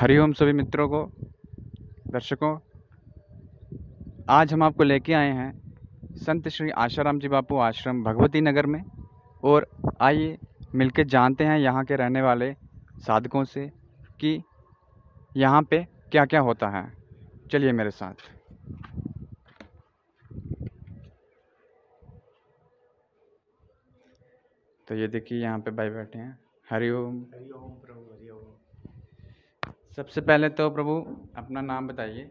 हरिओम सभी मित्रों को, दर्शकों। आज हम आपको लेके आए हैं संत श्री आशाराम जी बापू आश्रम भगवती नगर में। और आइए मिलकर जानते हैं यहाँ के रहने वाले साधकों से कि यहाँ पे क्या क्या होता है। चलिए मेरे साथ। तो ये देखिए यहाँ पे भाई बैठे हैं। हरिओम। हरिओम प्रभु हरिओम। सबसे पहले तो प्रभु अपना नाम बताइए।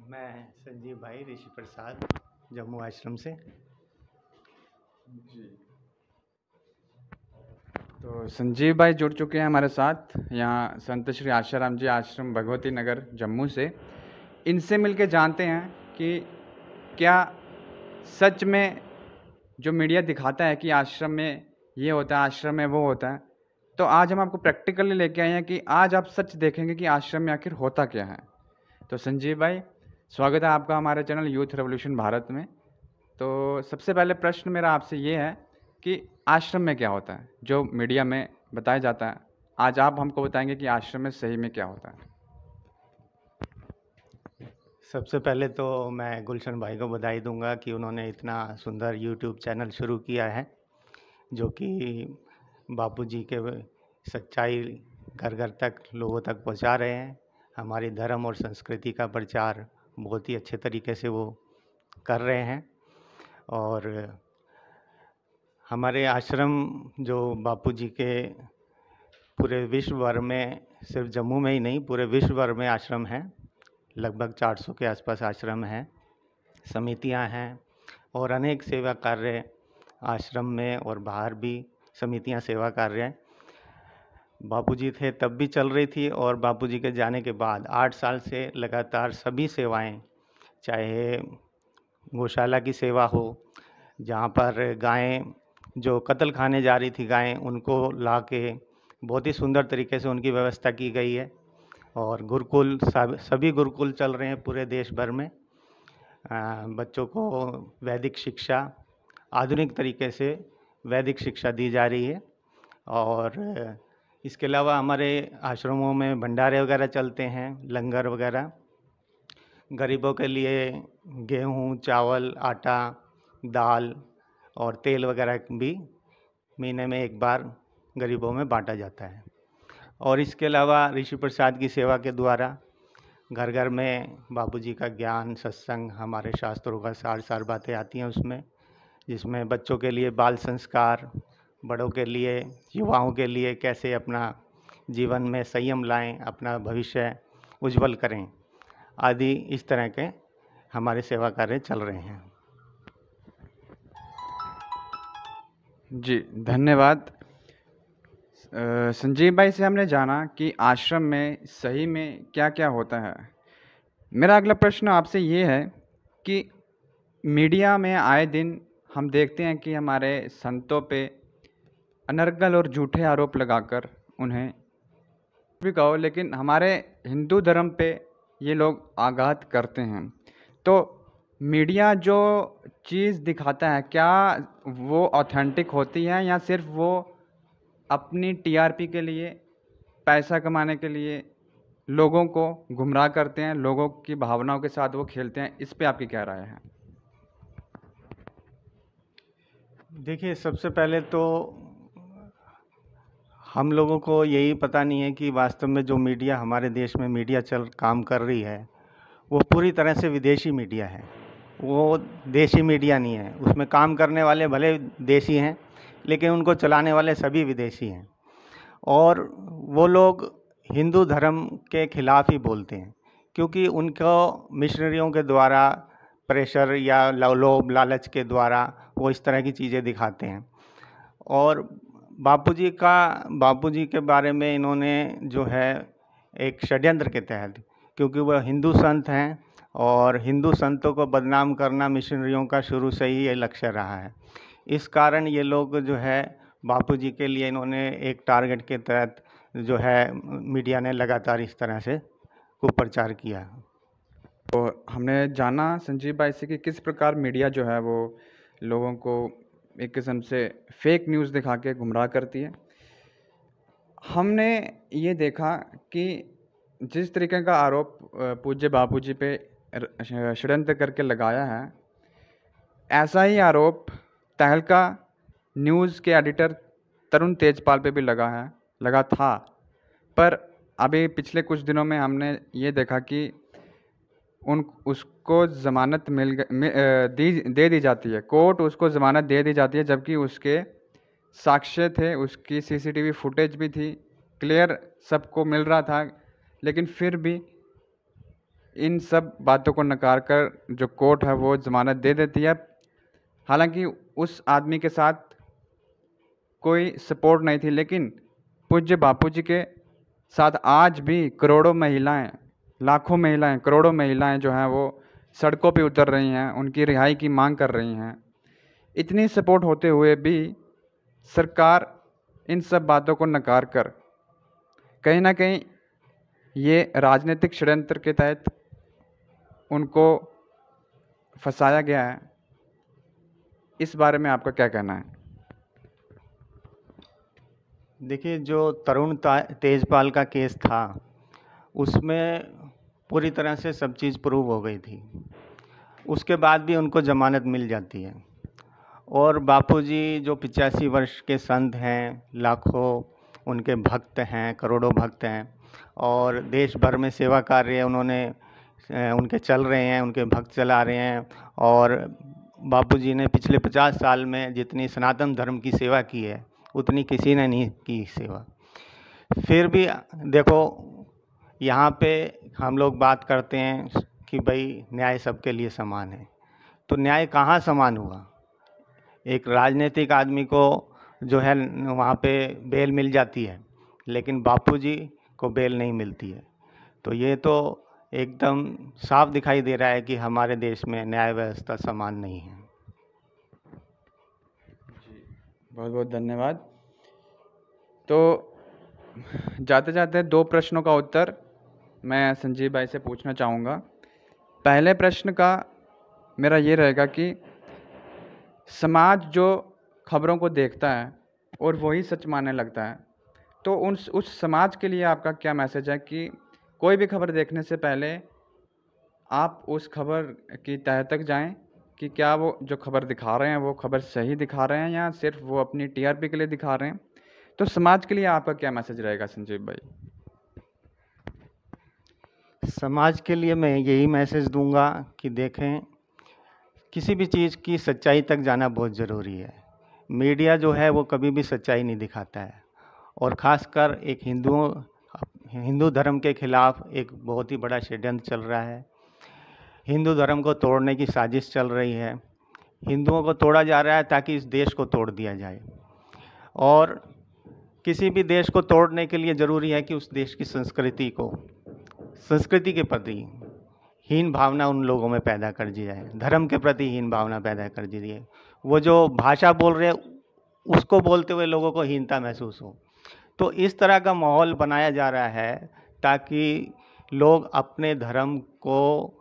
मैं संजीव भाई ऋषि प्रसाद, जम्मू आश्रम से। जी। तो संजीव भाई जुड़ चुके हैं हमारे साथ यहाँ संत श्री आशाराम जी आश्रम भगवती नगर जम्मू से। इनसे मिलके जानते हैं कि क्या सच में जो मीडिया दिखाता है कि आश्रम में ये होता है, आश्रम में वो होता है। तो आज हम आपको प्रैक्टिकली लेके आए हैं कि आज आप सच देखेंगे कि आश्रम में आखिर होता क्या है। तो संजीव भाई, स्वागत है आपका हमारे चैनल यूथ रेवोल्यूशन भारत में। तो सबसे पहले प्रश्न मेरा आपसे ये है कि आश्रम में क्या होता है जो मीडिया में बताया जाता है। आज आप हमको बताएंगे कि आश्रम में सही में क्या होता है। सबसे पहले तो मैं गुलशन भाई को बधाई दूंगा कि उन्होंने इतना सुंदर यूट्यूब चैनल शुरू किया है, जो कि बापूजी के सच्चाई घर घर तक लोगों तक पहुंचा रहे हैं। हमारी धर्म और संस्कृति का प्रचार बहुत ही अच्छे तरीके से वो कर रहे हैं। और हमारे आश्रम जो बापूजी के पूरे विश्व भर में, सिर्फ जम्मू में ही नहीं पूरे विश्व भर में आश्रम हैं। लगभग 400 के आसपास आश्रम हैं, समितियां हैं और अनेक सेवा कार्य आश्रम में और बाहर भी समितियां सेवा कार्य हैं। बापूजी थे तब भी चल रही थी और बापूजी के जाने के बाद 8 साल से लगातार सभी सेवाएं, चाहे गौशाला की सेवा हो, जहाँ पर गायें जो कत्ल खाने जा रही थी गायें, उनको ला के बहुत ही सुंदर तरीके से उनकी व्यवस्था की गई है। और गुरुकुल, सभी गुरुकुल चल रहे हैं पूरे देश भर में। बच्चों को वैदिक शिक्षा, आधुनिक तरीके से वैदिक शिक्षा दी जा रही है। और इसके अलावा हमारे आश्रमों में भंडारे वगैरह चलते हैं, लंगर वगैरह। गरीबों के लिए गेहूँ, चावल, आटा, दाल और तेल वगैरह भी महीने में एक बार गरीबों में बांटा जाता है। और इसके अलावा ऋषि प्रसाद की सेवा के द्वारा घर घर में बापूजी का ज्ञान, सत्संग, हमारे शास्त्रों का सार सार बातें आती हैं उसमें, जिसमें बच्चों के लिए बाल संस्कार, बड़ों के लिए, युवाओं के लिए कैसे अपना जीवन में संयम लाएं, अपना भविष्य उज्जवल करें, आदि इस तरह के हमारे सेवा कार्य चल रहे हैं। जी धन्यवाद। संजीव भाई से हमने जाना कि आश्रम में सही में क्या क्या होता है। मेरा अगला प्रश्न आपसे ये है कि मीडिया में आए दिन हम देखते हैं कि हमारे संतों पे अनर्गल और झूठे आरोप लगाकर उन्हें भी कहो, लेकिन हमारे हिंदू धर्म पे ये लोग आघात करते हैं। तो मीडिया जो चीज़ दिखाता है, क्या वो ऑथेंटिक होती है या सिर्फ वो अपनी टीआरपी के लिए, पैसा कमाने के लिए लोगों को गुमराह करते हैं, लोगों की भावनाओं के साथ वो खेलते हैं? इस पे आपकी क्या राय है? देखिए, सबसे पहले तो हम लोगों को यही पता नहीं है कि वास्तव में जो मीडिया हमारे देश में मीडिया काम कर रही है, वो पूरी तरह से विदेशी मीडिया है। वो देशी मीडिया नहीं है। उसमें काम करने वाले भले देशी हैं, लेकिन उनको चलाने वाले सभी विदेशी हैं। और वो लोग हिंदू धर्म के खिलाफ ही बोलते हैं, क्योंकि उनको मिशनरियों के द्वारा प्रेशर या लोभ लालच के द्वारा वो इस तरह की चीज़ें दिखाते हैं। और बापूजी के बारे में इन्होंने जो है एक षड्यंत्र के तहत, क्योंकि वह हिंदू संत हैं और हिंदू संतों को बदनाम करना मिशनरियों का शुरू से ही ये लक्ष्य रहा है। इस कारण ये लोग जो है बापूजी के लिए इन्होंने एक टारगेट के तहत जो है मीडिया ने लगातार इस तरह से कुप्रचार किया। तो हमने जाना संजीव भाई से कि किस प्रकार मीडिया जो है वो लोगों को एक किस्म से फेक न्यूज़ दिखा के गुमराह करती है। हमने ये देखा कि जिस तरीके का आरोप पूज्य बापूजी पे षड्यंत्र करके लगाया है, ऐसा ही आरोप तहलका न्यूज़ के एडिटर तरुण तेजपाल पे भी लगा था। पर अभी पिछले कुछ दिनों में हमने ये देखा कि उसको ज़मानत दे दी जाती है। कोर्ट उसको ज़मानत दे दी जाती है, जबकि उसके साक्ष्य थे, उसकी सीसीटीवी फुटेज भी थी, क्लियर सबको मिल रहा था। लेकिन फिर भी इन सब बातों को नकार कर जो कोर्ट है वो ज़मानत दे देती है। हालांकि उस आदमी के साथ कोई सपोर्ट नहीं थी, लेकिन पूज्य बापूजी के साथ आज भी करोड़ों महिलाएं, लाखों महिलाएं, करोड़ों महिलाएं जो हैं वो सड़कों पे उतर रही हैं, उनकी रिहाई की मांग कर रही हैं। इतनी सपोर्ट होते हुए भी सरकार इन सब बातों को नकार कर कहीं ना कहीं ये राजनीतिक षड्यंत्र के तहत उनको फंसाया गया है। इस बारे में आपका क्या कहना है? देखिए, जो तरुण तेजपाल का केस था उसमें पूरी तरह से सब चीज़ प्रूव हो गई थी। उसके बाद भी उनको ज़मानत मिल जाती है। और बापूजी जो 85 वर्ष के संत हैं, लाखों उनके भक्त हैं, करोड़ों भक्त हैं, और देश भर में सेवा कार्य उन्होंने उनके चल रहे हैं, उनके भक्त चला रहे हैं। और बापूजी ने पिछले 50 साल में जितनी सनातन धर्म की सेवा की है उतनी किसी ने नहीं की सेवा। फिर भी देखो, यहाँ पे हम लोग बात करते हैं कि भाई न्याय सबके लिए समान है, तो न्याय कहाँ समान हुआ? एक राजनीतिक आदमी को जो है वहाँ पे बेल मिल जाती है, लेकिन बापूजी को बेल नहीं मिलती है। तो ये तो एकदम साफ दिखाई दे रहा है कि हमारे देश में न्याय व्यवस्था समान नहीं है। जी, बहुत बहुत धन्यवाद। तो जाते जाते 2 प्रश्नों का उत्तर मैं संजीव भाई से पूछना चाहूँगा। पहले प्रश्न का मेरा ये रहेगा कि समाज जो खबरों को देखता है और वही सच मानने लगता है, तो उस समाज के लिए आपका क्या मैसेज है कि कोई भी खबर देखने से पहले आप उस खबर की तह तक जाएं कि क्या वो जो खबर दिखा रहे हैं वो खबर सही दिखा रहे हैं या सिर्फ वो अपनी टीआरपी के लिए दिखा रहे हैं? तो समाज के लिए आपका क्या मैसेज रहेगा संजीव भाई? समाज के लिए मैं यही मैसेज दूंगा कि देखें, किसी भी चीज़ की सच्चाई तक जाना बहुत ज़रूरी है। मीडिया जो है वो कभी भी सच्चाई नहीं दिखाता है, और ख़ासकर एक हिंदू धर्म के खिलाफ एक बहुत ही बड़ा षड्यंत्र चल रहा है। हिंदू धर्म को तोड़ने की साजिश चल रही है। हिंदुओं को तोड़ा जा रहा है ताकि इस देश को तोड़ दिया जाए। और किसी भी देश को तोड़ने के लिए ज़रूरी है कि उस देश की संस्कृति के प्रति हीन भावना उन लोगों में पैदा कर दी जाए, धर्म के प्रति हीन भावना पैदा कर दी जाए। वो जो भाषा बोल रहे हैं उसको बोलते हुए लोगों को हीनता महसूस हो। तो इस तरह का माहौल बनाया जा रहा है ताकि लोग अपने धर्म को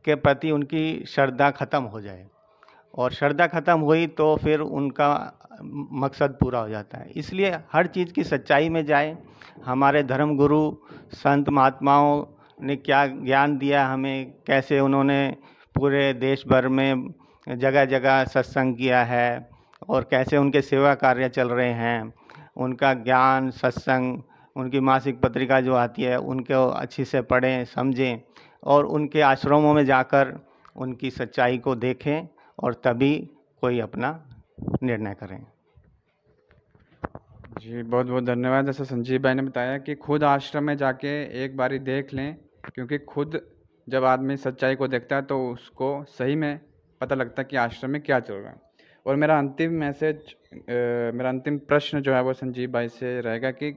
के प्रति उनकी श्रद्धा ख़त्म हो जाए, और श्रद्धा ख़त्म हुई तो फिर उनका मकसद पूरा हो जाता है। इसलिए हर चीज़ की सच्चाई में जाए। हमारे धर्म गुरु संत महात्माओं ने क्या ज्ञान दिया हमें, कैसे उन्होंने पूरे देश भर में जगह जगह सत्संग किया है, और कैसे उनके सेवा कार्य चल रहे हैं। उनका ज्ञान, सत्संग, उनकी मासिक पत्रिका जो आती है उनको अच्छी से पढ़ें, समझें, और उनके आश्रमों में जाकर उनकी सच्चाई को देखें, और तभी कोई अपना निर्णय करें। जी, बहुत बहुत धन्यवाद। जैसे संजीव भाई ने बताया कि खुद आश्रम में जाके एक बारी देख लें, क्योंकि खुद जब आदमी सच्चाई को देखता है तो उसको सही में पता लगता है कि आश्रम में क्या चल रहा है। और मेरा अंतिम प्रश्न जो है वो संजीव भाई से रहेगा कि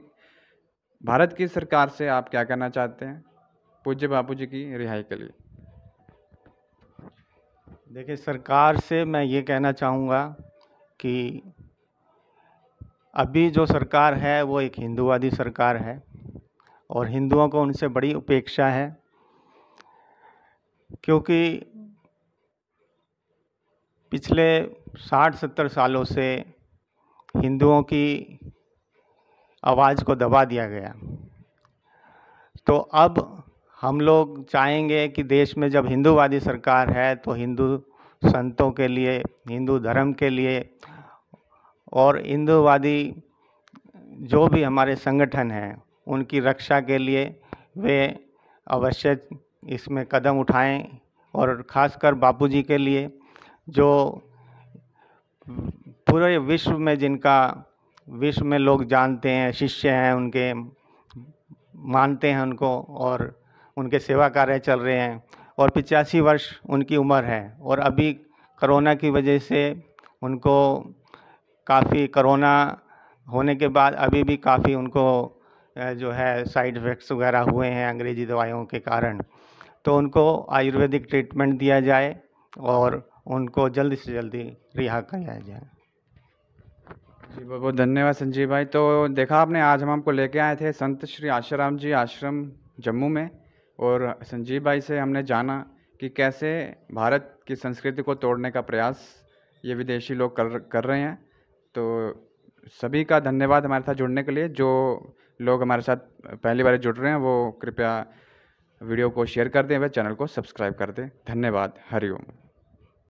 भारत की सरकार से आप क्या कहना चाहते हैं पूज्य बापूजी की रिहाई के लिए? देखिए, सरकार से मैं ये कहना चाहूँगा कि अभी जो सरकार है वो एक हिंदूवादी सरकार है, और हिंदुओं को उनसे बड़ी उपेक्षा है, क्योंकि पिछले 60-70 सालों से हिंदुओं की आवाज़ को दबा दिया गया। तो अब हम लोग चाहेंगे कि देश में जब हिंदूवादी सरकार है तो हिंदू संतों के लिए, हिंदू धर्म के लिए और हिंदूवादी जो भी हमारे संगठन हैं उनकी रक्षा के लिए वे अवश्य इसमें कदम उठाएं। और ख़ासकर बापूजी के लिए जो पूरे विश्व में जिनका विश्व में लोग जानते हैं, शिष्य हैं उनके, मानते हैं उनको और उनके सेवा कार्य चल रहे हैं और 85 वर्ष उनकी उम्र है। और अभी कोरोना की वजह से उनको काफ़ी, कोरोना होने के बाद अभी भी काफ़ी उनको जो है साइड इफ़ेक्ट्स वगैरह हुए हैं अंग्रेज़ी दवाइयों के कारण। तो उनको आयुर्वेदिक ट्रीटमेंट दिया जाए और उनको जल्दी से जल्दी रिहा किया जाए। जी बहुत बहुत धन्यवाद संजीव भाई। तो देखा आपने, आज हम आपको लेके आए थे संत श्री आशाराम जी आश्रम जम्मू में, और संजीव भाई से हमने जाना कि कैसे भारत की संस्कृति को तोड़ने का प्रयास ये विदेशी लोग कर रहे हैं। तो सभी का धन्यवाद हमारे साथ जुड़ने के लिए। जो लोग हमारे साथ पहली बार जुड़ रहे हैं वो कृपया वीडियो को शेयर कर दें व चैनल को सब्सक्राइब कर दें। धन्यवाद। हरिओम।